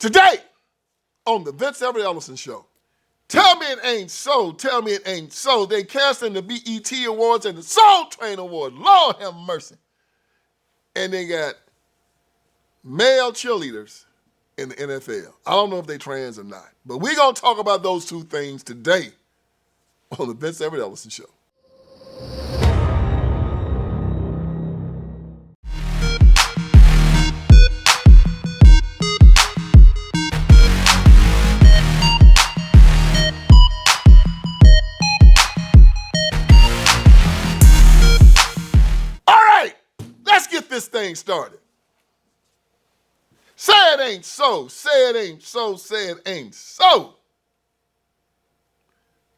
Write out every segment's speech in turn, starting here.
Today, on the Vince Everett-Ellison Show, tell me it ain't so, tell me it ain't so. They canceling the BET Awards and the Soul Train Award. Lord have mercy. And they got male cheerleaders in the NFL. I don't know if they trans or not, but we're going to talk about those two things today on the Vince Everett-Ellison Show. This thing started. Say it ain't so, say it ain't so, say it ain't so.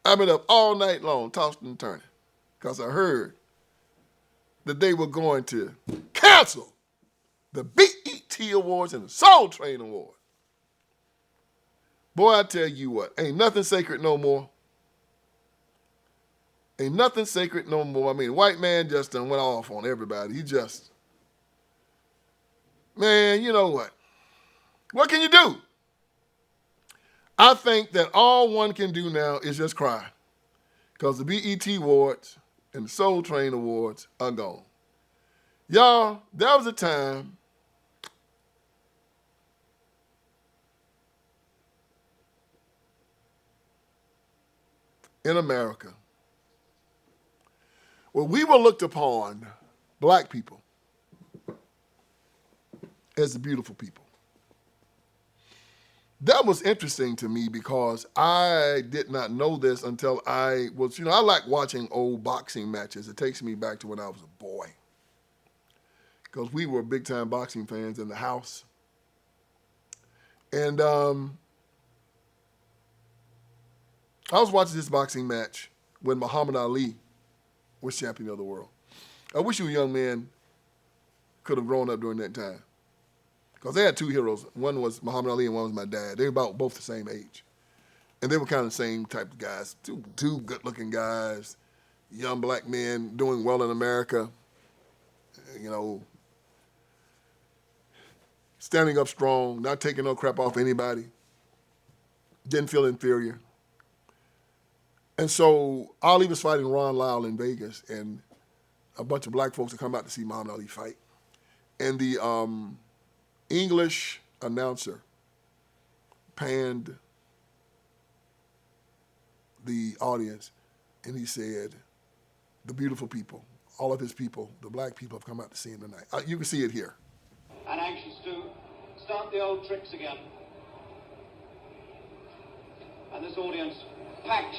I've been up all night long, tossing and turning, because I heard that they were going to cancel the BET Awards and the Soul Train Award. Boy, I tell you what, ain't nothing sacred no more. Ain't nothing sacred no more. I mean, white man just done went off on everybody. He just... Man, you know what? What can you do? I think that all one can do now is just cry, because the BET Awards and the Soul Train Awards are gone. Y'all, there was a time in America where we were looked upon, black people, as the beautiful people. That was interesting to me because I did not know this until I was, I like watching old boxing matches. It takes me back to when I was a boy, because we were big time boxing fans in the house. And I was watching this boxing match when Muhammad Ali was champion of the world. I wish you young men could have grown up during that time, because they had two heroes. One was Muhammad Ali and one was my dad. They were about both the same age. And they were kind of the same type of guys. Two good-looking guys, young black men doing well in America, standing up strong, not taking no crap off anybody, didn't feel inferior. And so Ali was fighting Ron Lyle in Vegas, and a bunch of black folks had come out to see Muhammad Ali fight. And the English announcer panned the audience, and he said, the beautiful people, all of his people, the black people have come out to see him tonight. You can see it here. And anxious to start the old tricks again. And this audience packed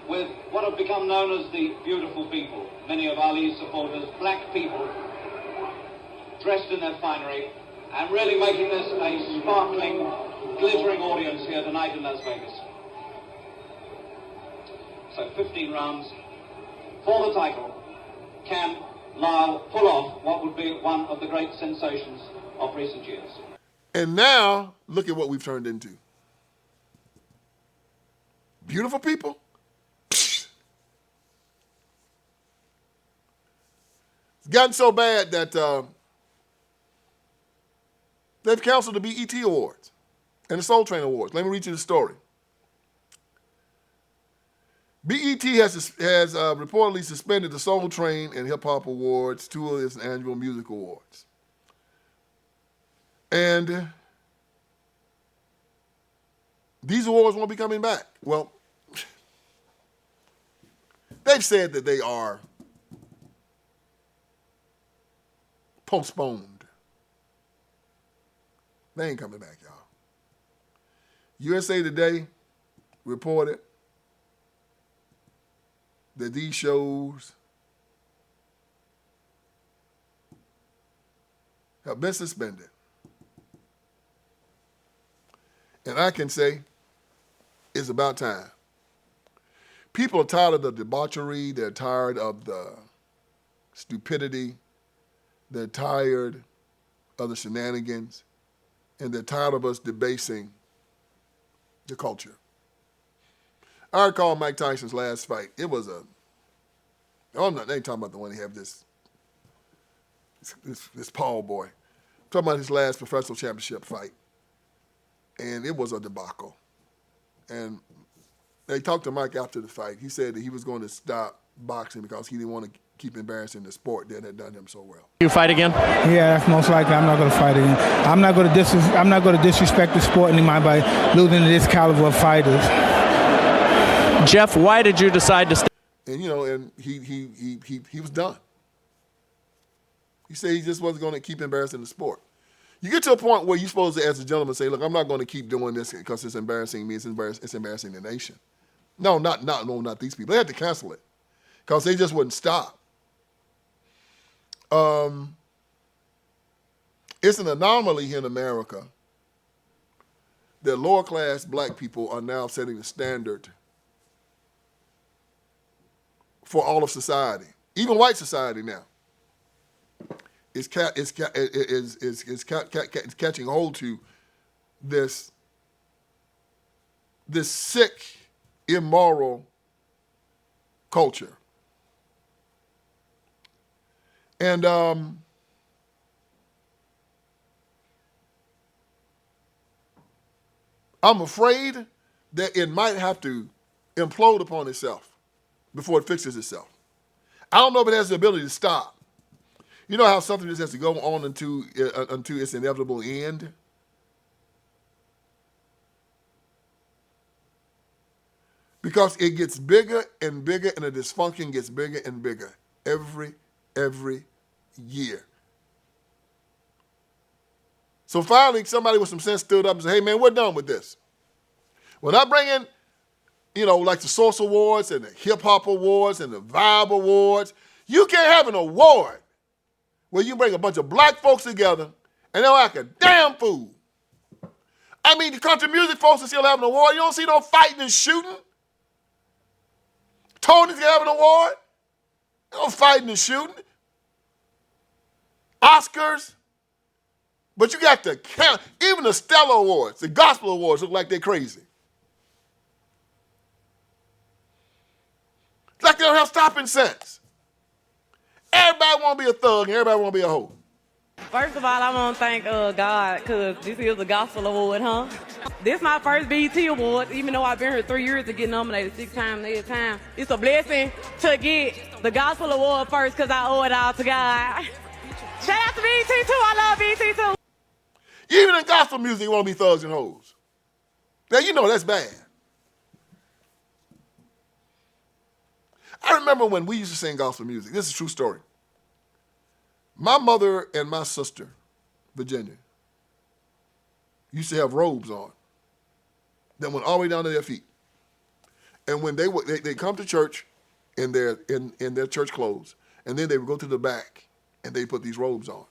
with what have become known as the beautiful people. Many of Ali's supporters, black people, dressed in their finery, and really making this a sparkling, glittering audience here tonight in Las Vegas. So 15 rounds for the title. Can Lyle pull off what would be one of the great sensations of recent years? And now, look at what we've turned into. Beautiful people? Psh. It's gotten so bad that they've canceled the BET Awards and the Soul Train Awards. Let me read you the story. BET has reportedly suspended the Soul Train and Hip Hop Awards, two of its annual music awards. And these awards won't be coming back. Well, they've said that they are postponed. They ain't coming back, y'all. USA Today reported that these shows have been suspended. And I can say it's about time. People are tired of the debauchery. They're tired of the stupidity. They're tired of the shenanigans. And they're tired of us debasing the culture. I recall Mike Tyson's last fight. It was they ain't talking about the one he had this Paul boy. I'm talking about his last professional championship fight. and it was a debacle. And they talked to Mike after the fight. He said that he was going to stop boxing because he didn't want to keep embarrassing the sport that had done him so well. You fight again? Yeah, that's most likely. I'm not going to fight again. I'm not going to disrespect the sport anymore by losing to this caliber of fighters. Jeff, why did you decide to stay? And and he was done. He said he just wasn't going to keep embarrassing the sport. You get to a point where you're supposed to, as a gentleman, say, look, I'm not going to keep doing this because it's embarrassing me. It's embarrassing the nation. No, not these people. They had to cancel it because they just wouldn't stop. It's an anomaly here in America that lower class black people are now setting the standard for all of society, even white society now. Is catching hold to this sick, immoral culture. And I'm afraid that it might have to implode upon itself before it fixes itself. I don't know if it has the ability to stop. You know how something just has to go on until its inevitable end? Because it gets bigger and bigger, and the dysfunction gets bigger and bigger every year. So finally, somebody with some sense stood up and said, hey, man, we're done with this. When I bring in, like the Source Awards and the Hip Hop Awards and the Vibe Awards, you can't have an award where you bring a bunch of black folks together and they're like a damn fool. I mean, the country music folks are still having an award. You don't see no fighting and shooting. Tony's gonna have an award. No fighting and shooting. Oscars. But you got to count. Even the Stellar Awards, the Gospel Awards look like they're crazy. It's like they don't have stopping sense. Everybody want to be a thug and everybody want to be a hoe. First of all, I want to thank God because this is the Gospel Award, huh? This is my first BET Award, even though I've been here 3 years to get nominated 6 times, 8 times. It's a blessing to get the Gospel Award first because I owe it all to God. Shout out to BET too. I love BET too. Even in gospel music, you want to be thugs and hoes. Now, that's bad. I remember when we used to sing gospel music. This is a true story. My mother and my sister, Virginia, used to have robes on that went all the way down to their feet. And when they come to church in their church clothes, and then they would go to the back and they put these robes on.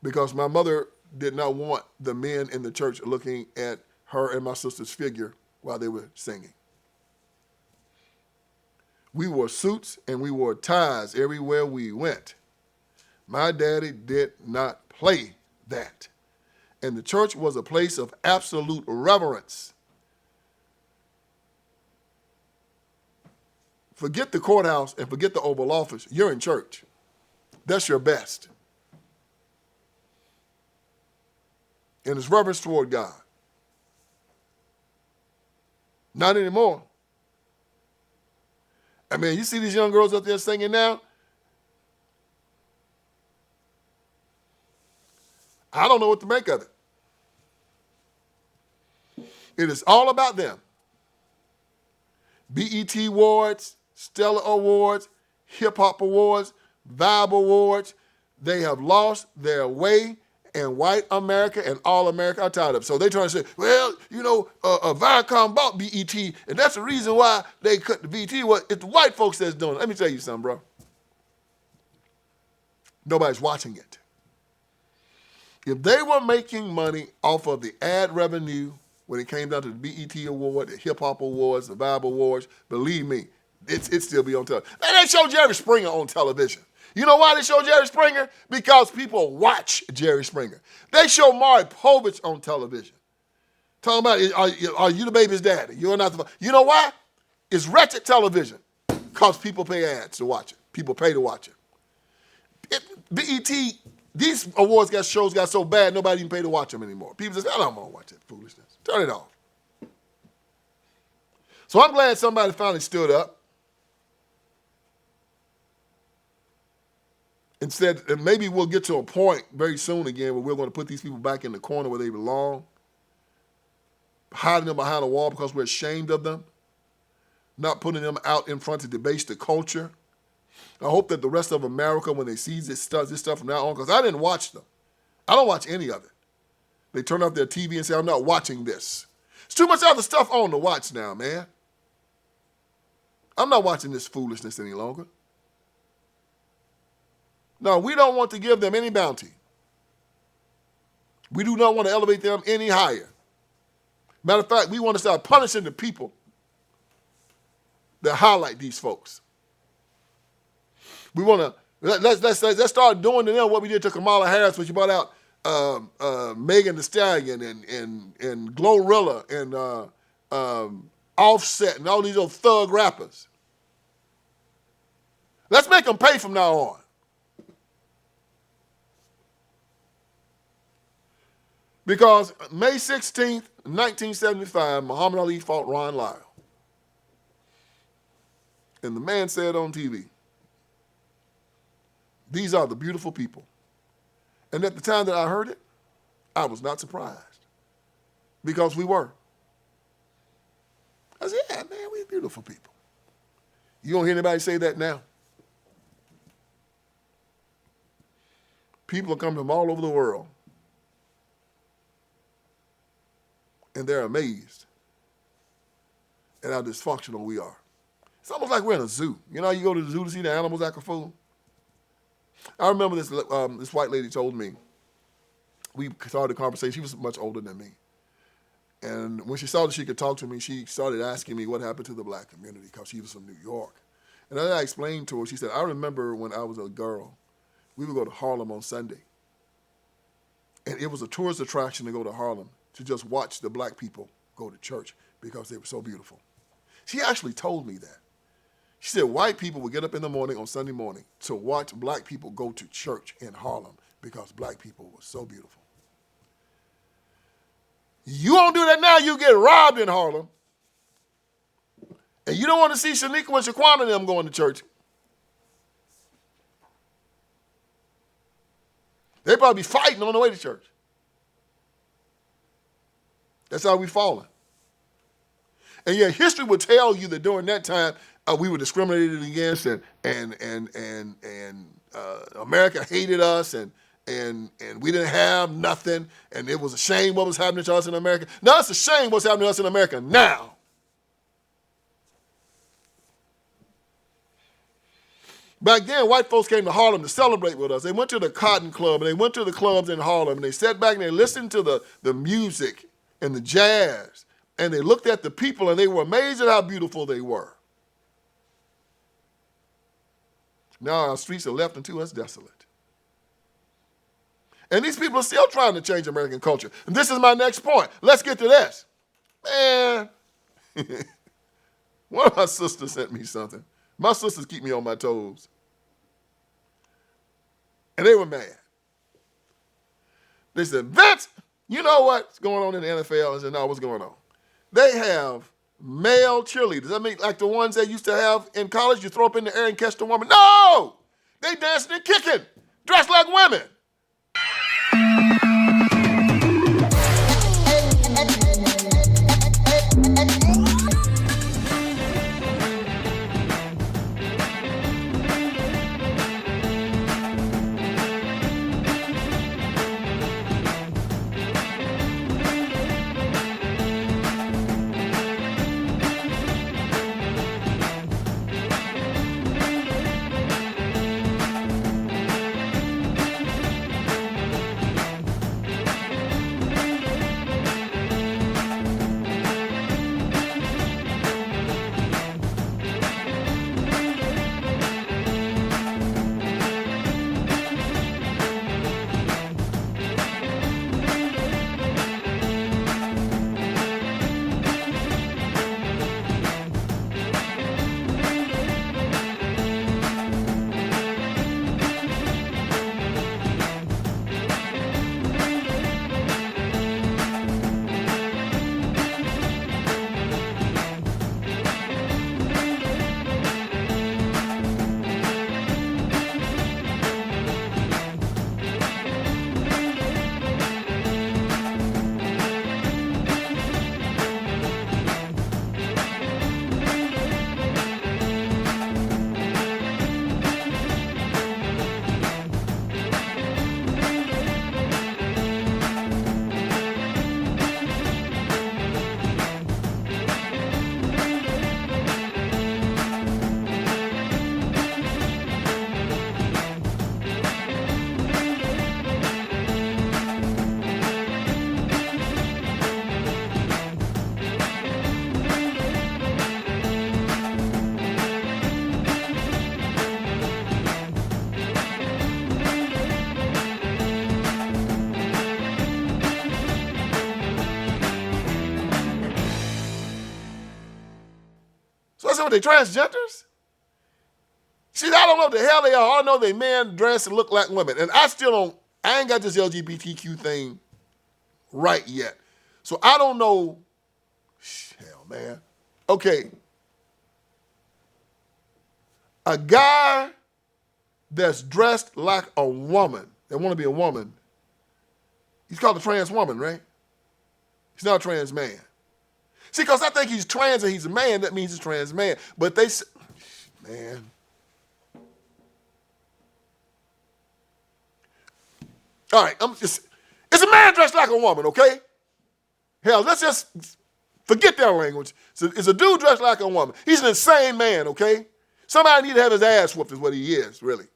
Because my mother did not want the men in the church looking at her and my sister's figure while they were singing. We wore suits and we wore ties everywhere we went. My daddy did not play that. And the church was a place of absolute reverence. Forget the courthouse and forget the Oval Office. You're in church. That's your best. And it's reverence toward God. Not anymore. I mean, you see these young girls up there singing now? I don't know what to make of it. It is all about them. BET Awards, Stellar Awards, Hip Hop Awards, Vibe Awards. They have lost their way, and white America and all America are tired of it. So they trying to say, well, Viacom bought BET, and that's the reason why they cut the BET. Well, it's the white folks that's doing it. Let me tell you something, bro. Nobody's watching it. If they were making money off of the ad revenue when it came down to the BET Award, the Hip Hop Awards, the Vibe Awards, believe me, it'd still be on television. And they show Jerry Springer on television. You know why they show Jerry Springer? Because people watch Jerry Springer. They show Maury Povich on television. Talking about, are you the baby's daddy? You're not the. You know why? It's wretched television because people pay ads to watch it. People pay to watch it. BET These shows got so bad, nobody even pay to watch them anymore. People just, I don't want to watch that foolishness. Turn it off. So I'm glad somebody finally stood up and said, and maybe we'll get to a point very soon again where we're going to put these people back in the corner where they belong, hiding them behind a wall because we're ashamed of them, not putting them out in front to debase the culture. I hope that the rest of America, when they see this stuff from now on, because I didn't watch them. I don't watch any of it. They turn off their TV and say, I'm not watching this. There's too much other stuff on to watch now, man. I'm not watching this foolishness any longer. No, we don't want to give them any bounty. We do not want to elevate them any higher. Matter of fact, we want to start punishing the people that highlight these folks. We want to let's start doing to them what we did to Kamala Harris when she brought out Megan Thee Stallion and Glorilla and Offset and all these old thug rappers. Let's make them pay from now on. Because May 16th, 1975, Muhammad Ali fought Ron Lyle. And the man said on TV, these are the beautiful people. And at the time that I heard it, I was not surprised. Because we were. I said, yeah, man, we're beautiful people. You don't hear anybody say that now? People are coming from all over the world. And they're amazed at how dysfunctional we are. It's almost like we're in a zoo. You know how you go to the zoo to see the animals act a fool? I remember this white lady told me, we started a conversation. She was much older than me. And when she saw that she could talk to me, she started asking me what happened to the black community because she was from New York. And as I explained to her, she said, I remember when I was a girl, we would go to Harlem on Sunday. And it was a tourist attraction to go to Harlem to just watch the black people go to church because they were so beautiful. She actually told me that. She said white people would get up in the morning on Sunday morning to watch black people go to church in Harlem because black people were so beautiful. You don't do that now, you get robbed in Harlem. And you don't want to see Shanika and Shaquana and them going to church. They probably be fighting on the way to church. That's how we fallen. And yet history will tell you that during that time, we were discriminated against and America hated us and we didn't have nothing and it was a shame what was happening to us in America. Now it's a shame what's happening to us in America now. Back then, white folks came to Harlem to celebrate with us. They went to the Cotton Club and they went to the clubs in Harlem and they sat back and they listened to the music and the jazz and they looked at the people and they were amazed at how beautiful they were. Now our streets are left unto us desolate. And these people are still trying to change American culture. And this is my next point. Let's get to this. Man, one of my sisters sent me something. My sisters keep me on my toes. And they were mad. They said, Vince, you know what's going on in the NFL? I said, no, what's going on? They have male cheerleaders. I mean, like the ones they used to have in college, you throw up in the air and catch the woman. No! They dancing and kicking, dressed like women. So they transgenders? See, I don't know what the hell they are. All I know they men dress and look like women. And I ain't got this LGBTQ thing right yet. So I don't know. Hell, man. Okay. A guy that's dressed like a woman, that want to be a woman, he's called a trans woman, right? He's not a trans man. See, because I think he's trans and he's a man, that means he's a trans man. But they say, man. All right, it's a man dressed like a woman, okay? Hell, let's just forget that language. It's a dude dressed like a woman. He's an insane man, okay? Somebody need to have his ass whooped is what he is, really.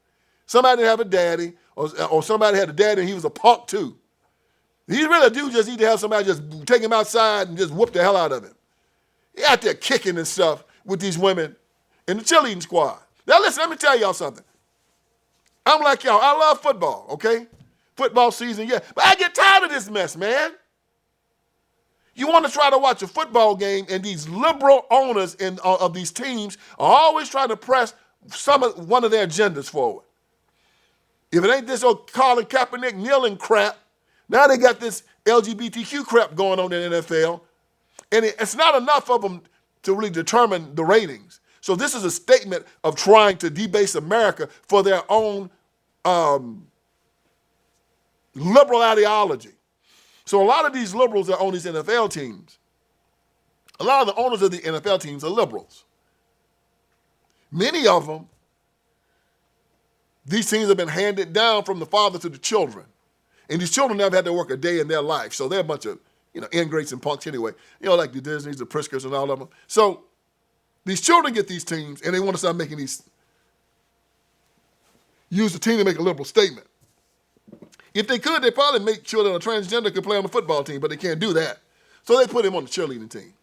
Somebody have a daddy, or somebody had a daddy and he was a punk too. He really a dude just need to have somebody just take him outside and just whoop the hell out of him. He out there kicking and stuff with these women in the cheerleading squad. Now listen, let me tell y'all something. I'm like y'all, I love football, okay? Football season, yeah. But I get tired of this mess, man. You want to try to watch a football game, and these liberal owners of these teams are always trying to press one of their agendas forward. If it ain't this old Colin Kaepernick kneeling crap, now they got this LGBTQ crap going on in the NFL, and it's not enough of them to really determine the ratings. So this is a statement of trying to debase America for their own liberal ideology. So a lot of these liberals that own these NFL teams, a lot of the owners of the NFL teams are liberals. Many of them, these teams have been handed down from the father to the children. And these children never had to work a day in their life. So they're a bunch of, ingrates and punks anyway. Like the Disneys, the Pritzkers, and all of them. So these children get these teams, and they want to start making use the team to make a liberal statement. If they could, they'd probably make sure that a transgender could play on the football team, but they can't do that. So they put him on the cheerleading team.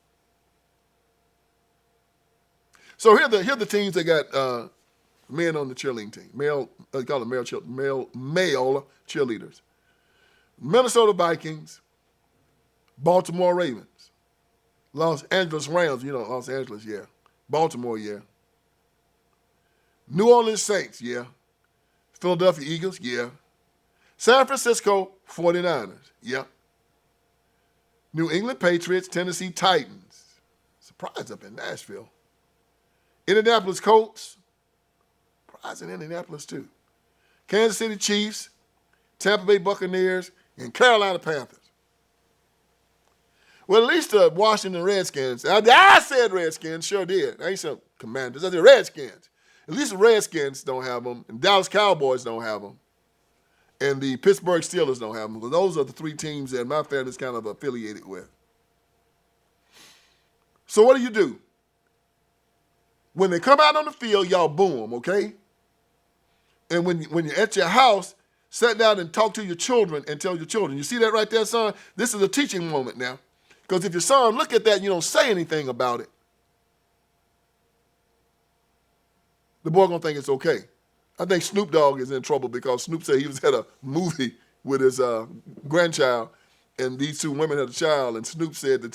So here are the teams that got men on the cheerleading team. They call them male cheerleaders. Minnesota Vikings, Baltimore Ravens, Los Angeles Rams, Los Angeles, yeah. Baltimore, yeah. New Orleans Saints, yeah. Philadelphia Eagles, yeah. San Francisco 49ers, yeah. New England Patriots, Tennessee Titans. Surprise up in Nashville. Indianapolis Colts. Surprise in Indianapolis too. Kansas City Chiefs, Tampa Bay Buccaneers, and Carolina Panthers. Well, at least the Washington Redskins, I said Redskins, sure did. I ain't some Commanders, I said Redskins. At least the Redskins don't have them, and Dallas Cowboys don't have them. And the Pittsburgh Steelers don't have them, because those are the three teams that my family's kind of affiliated with. So what do? When they come out on the field, y'all boo them, okay? And when you're at your house, sit down and talk to your children and tell your children. You see that right there, son? This is a teaching moment now. Because if your son look at that and you don't say anything about it, the boy gonna think it's okay. I think Snoop Dogg is in trouble because Snoop said he was at a movie with his grandchild, and these two women had a child, and Snoop said the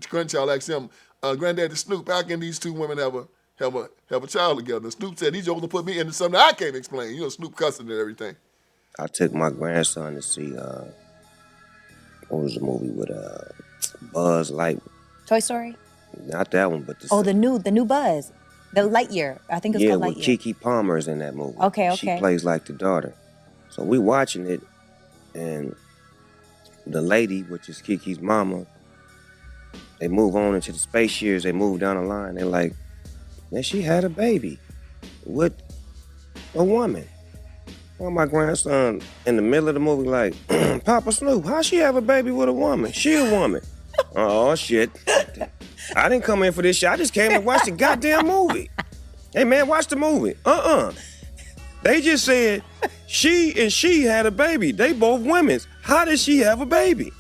grandchild asked him, Granddaddy Snoop, how can these two women have a child together? And Snoop said, he's going to put me into something I can't explain. Snoop cussing and everything. I took my grandson to see, what was the movie with Buzz Lightyear? Toy Story? Not that one, but the new Buzz. The Lightyear. I think it's called Lightyear. Yeah, with Kiki Palmer's in that movie. Okay. She plays like the daughter. So we watching it, and the lady, which is Kiki's mama, they move on into the space years. They move down the line. They're like, man, she had a baby with a woman. Well, my grandson in the middle of the movie like, Papa Snoop, how she have a baby with a woman? She a woman. Oh, shit. I didn't come in for this shit. I just came and watched the goddamn movie. Hey, man, watch the movie. They just said she had a baby. They both women's. How did she have a baby?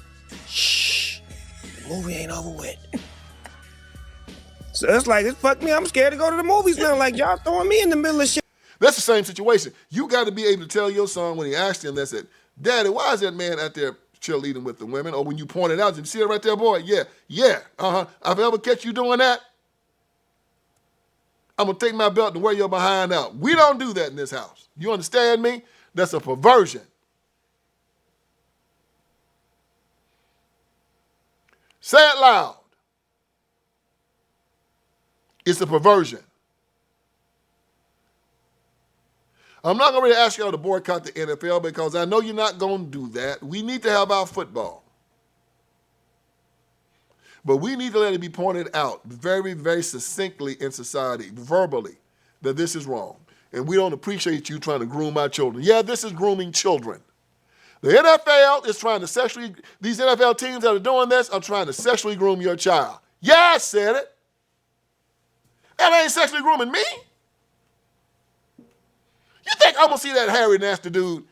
Shh. The movie ain't over with. So it's like, fuck me, I'm scared to go to the movies now. Like, y'all throwing me in the middle of shit. That's the same situation. You got to be able to tell your son when he asked him that, said, Daddy, why is that man out there cheerleading with the women? Or when you point it out, you see it right there, boy? Yeah, If I ever catch you doing that, I'm going to take my belt and wear your behind out. We don't do that in this house. You understand me? That's a perversion. Say it loud. It's a perversion. I'm not going to ask y'all to boycott the NFL because I know you're not going to do that. We need to have our football. But we need to let it be pointed out very, very succinctly in society, verbally, that this is wrong. And we don't appreciate you trying to groom our children. Yeah, this is grooming children. The NFL is trying to these NFL teams that are doing this are trying to sexually groom your child. Yeah, I said it. That ain't sexually grooming me. You think I'm going to see that hairy, nasty dude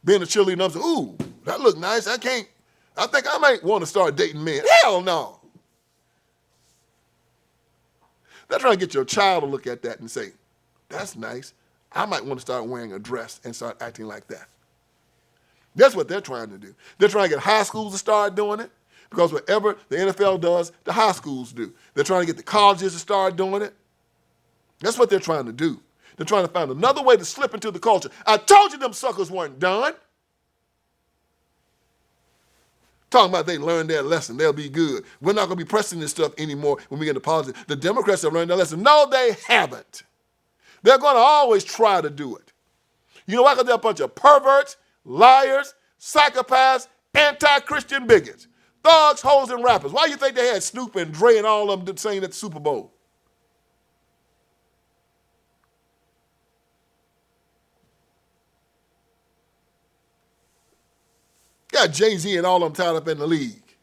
being a cheerleader and I'm saying, ooh, that look nice. I think I might want to start dating men. Hell no. They're trying to get your child to look at that and say, that's nice. I might want to start wearing a dress and start acting like that. That's what they're trying to do. They're trying to get high schools to start doing it because whatever the NFL does, the high schools do. They're trying to get the colleges to start doing it. That's what they're trying to do. They're trying to find another way to slip into the culture. I told you them suckers weren't done. Talking about they learned their lesson. They'll be good. We're not going to be pressing this stuff anymore when we get into politics. The Democrats have learned their lesson. No, they haven't. They're going to always try to do it. You know why? Because they're a bunch of perverts, liars, psychopaths, anti-Christian bigots, thugs, hoes, and rappers. Why do you think they had Snoop and Dre and all of them saying at the Super Bowl? Got Jay-Z and all of them tied up in the league.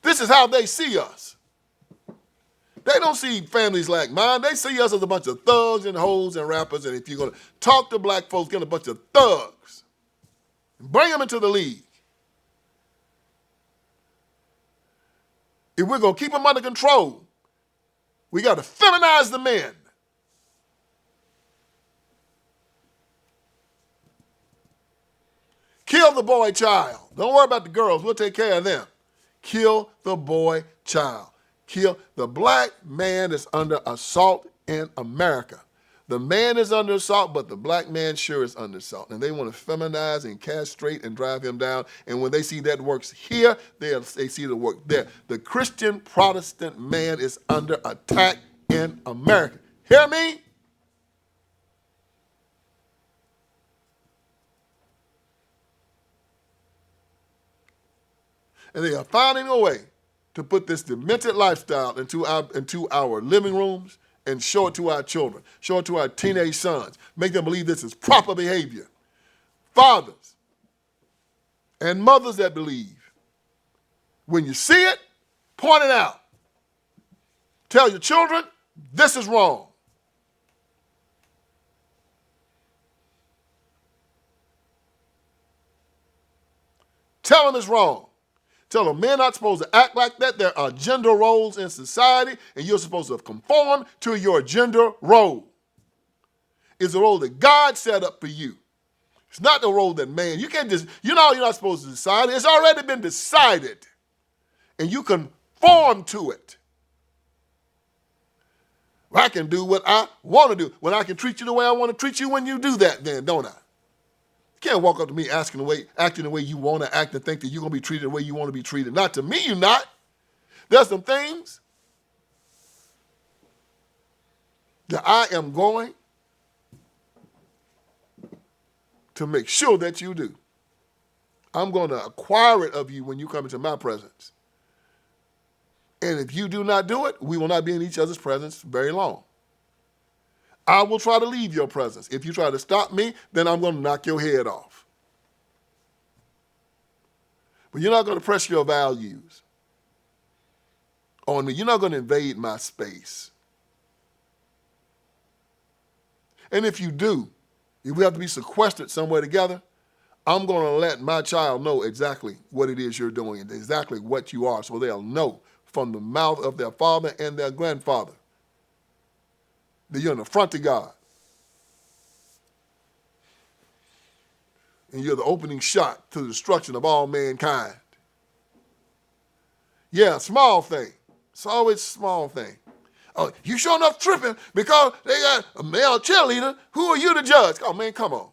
This is how they see us. They don't see families like mine. They see us as a bunch of thugs and hoes and rappers. And if you're going to talk to black folks, get a bunch of thugs. Bring them into the league. If we're going to keep them under control, we got to feminize the men. Kill the boy child. Don't worry about the girls. We'll take care of them. Kill the boy child. Kill the black man is under assault in America. The man is under assault, but the black man sure is under assault. And they want to feminize and castrate and drive him down. And when they see that works here, they see the work there. The Christian Protestant man is under attack in America. Hear me? And they are finding a way to put this demented lifestyle into our living rooms and show it to our children, show it to our teenage sons, make them believe this is proper behavior. Fathers and mothers that believe, when you see it, point it out. Tell your children, this is wrong. Tell them it's wrong. Tell them men aren't supposed to act like that. There are gender roles in society, and you're supposed to conform to your gender role. It's a role that God set up for you. It's not the role that man. You can't just, you're not supposed to decide it. It's already been decided, and you conform to it. I can do what I want to do. When I can treat you the way I want to treat you when you do that, then, don't I? You can't walk up to me acting the way you want to act and think that you're going to be treated the way you want to be treated. Not to me, you're not. There's some things that I am going to make sure that you do. I'm going to acquire it of you when you come into my presence. And if you do not do it, we will not be in each other's presence very long. I will try to leave your presence. If you try to stop me, then I'm going to knock your head off. But you're not going to press your values on me. You're not going to invade my space. And if you do, if we have to be sequestered somewhere together, I'm going to let my child know exactly what it is you're doing and exactly what you are, so they'll know from the mouth of their father and their grandfather that you're an affront to God. And you're the opening shot to the destruction of all mankind. Yeah, small thing. It's always a small thing. Oh, you sure enough tripping because they got a male cheerleader. Who are you to judge? Oh, man, come on.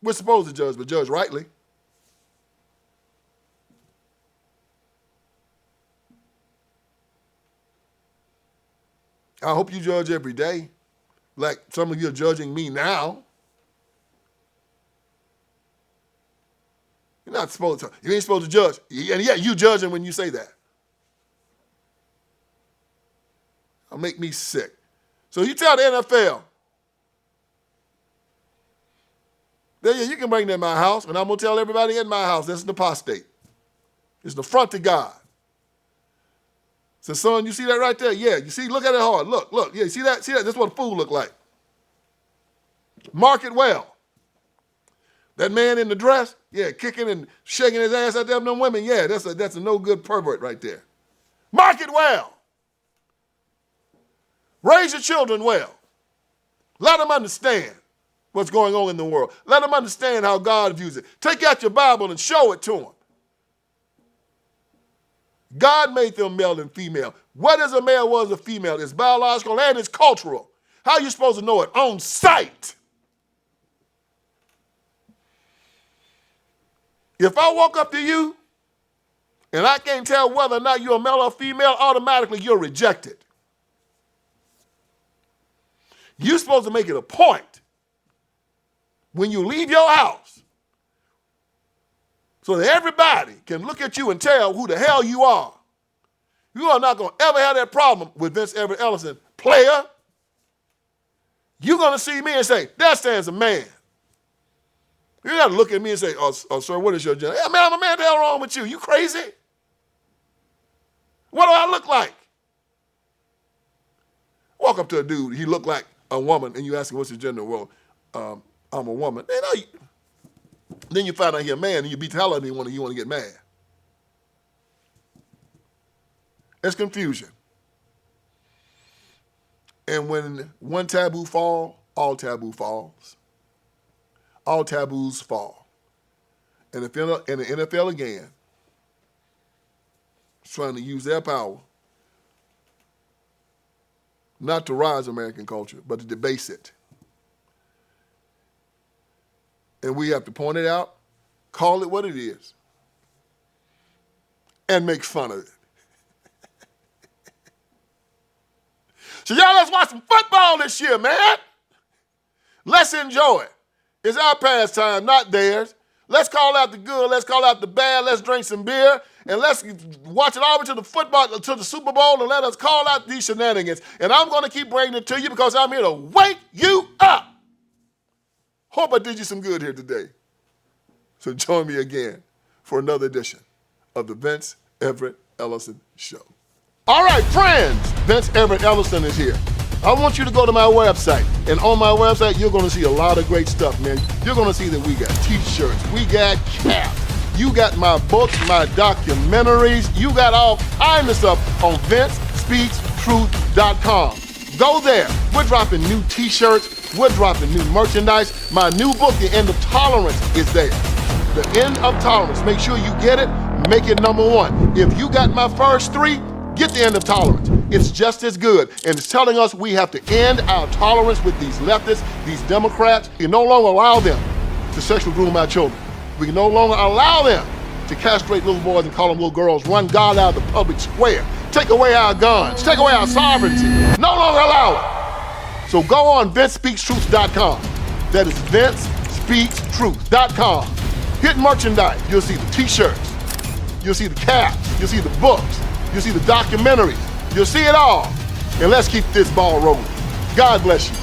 We're supposed to judge, but judge rightly. I hope you judge every day, like some of you are judging me now. You're not supposed to. You ain't supposed to judge. And yet you judging when you say that. It'll make me sick. So you tell the NFL, yeah, you can bring them in my house, and I'm going to tell everybody in my house, this is the apostate. It's the front to God. So, son, you see that right there? Yeah, you see, look at it hard. Look. Yeah, you see that? See that? That's what a fool look like. Mark it well. That man in the dress, yeah, kicking and shaking his ass at them women, yeah, that's a no good pervert right there. Mark it well. Raise your children well. Let them understand what's going on in the world. Let them understand how God views it. Take out your Bible and show it to them. God made them male and female. What is a male, what is a female? It's biological and it's cultural. How are you supposed to know it? On sight. If I walk up to you and I can't tell whether or not you're a male or female, automatically you're rejected. You're supposed to make it a point when you leave your house so that everybody can look at you and tell who the hell you are. You are not going to ever have that problem with VinceEverettEllison, player. You're going to see me and say, there stands a man. You got to look at me and say, oh sir, what is your gender? Hey, man, I'm a man, what the hell wrong with you? You crazy? What do I look like? Walk up to a dude, he look like a woman, and you ask him, what's his gender? Well, I'm a woman. Then you find out he's a man, and you beat the hell out of him and you want to get mad. It's confusion. And when one taboo falls, all taboo falls. All taboos fall. And the NFL again is trying to use their power not to rise American culture, but to debase it. And we have to point it out, call it what it is, and make fun of it. So y'all, let's watch some football this year, man. Let's enjoy it. It's our pastime, not theirs. Let's call out the good, let's call out the bad, let's drink some beer, and let's watch it over to the football, to the Super Bowl, and let us call out these shenanigans. And I'm going to keep bringing it to you because I'm here to wake you up. Hope I did you some good here today. So join me again for another edition of the Vince Everett Ellison Show. All right, friends, Vince Everett Ellison is here. I want you to go to my website, and on my website, you're going to see a lot of great stuff, man. You're going to see that we got t-shirts, we got caps, you got my books, my documentaries, you got all kinds of stuff on VinceSpeaksTruth.com. Go there. We're dropping new t-shirts, we're dropping new merchandise. My new book, The End of Tolerance, is there. The End of Tolerance. Make sure you get it, make it #1. If you got my first 3, get The End of Tolerance. It's just as good. And it's telling us we have to end our tolerance with these leftists, these Democrats. We can no longer allow them to sexually groom our children. We can no longer allow them to castrate little boys and call them little girls, run God out of the public square, take away our guns, take away our sovereignty. No longer allow it. So go on VinceSpeaksTruth.com. That is VinceSpeaksTruth.com. Hit merchandise. You'll see the t-shirts. You'll see the caps. You'll see the books. You'll see the documentaries. You'll see it all. And let's keep this ball rolling. God bless you.